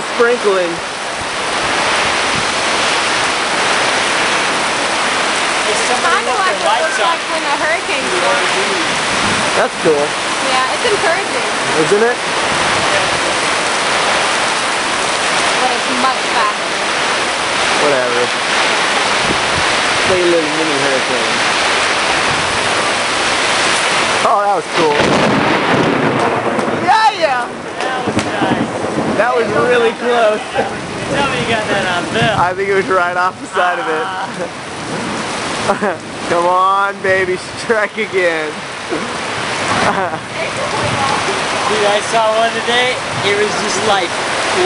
of sprinkling. Kind of like what it looks like when a hurricane comes. That's cool. Yeah, it's encouraging. Isn't it? But it's much faster. Whatever. It's like a little mini hurricane. Oh, that was cool. Yeah! That was nice. That was really close. Tell me you got that on film. I think it was right off the side of it. Come on, baby, strike again. Dude, I saw one today. It was just like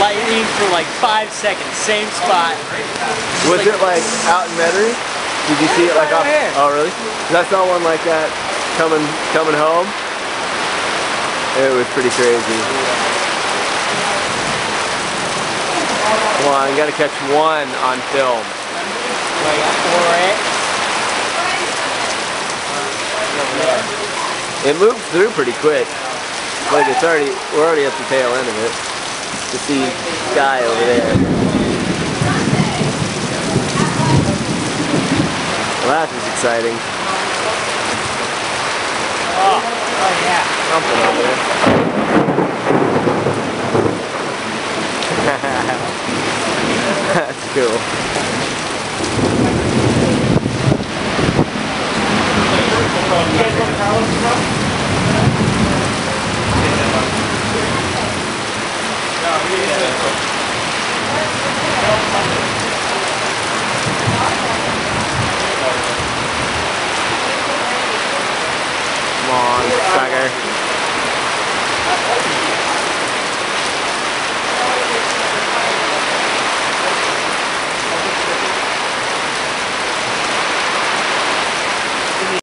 lightning for like 5 seconds. Same spot. Was it like out in Metairie? Did you see it like off? Oh, really? 'Cause I saw one like that coming home. It was pretty crazy. Come on, you gotta catch one on film. Like 4X. It moves through pretty quick. Like we're already at the tail end of it. You see sky over there. Well, that is exciting. Oh yeah. Something over there. That's cool. Come on, sucker.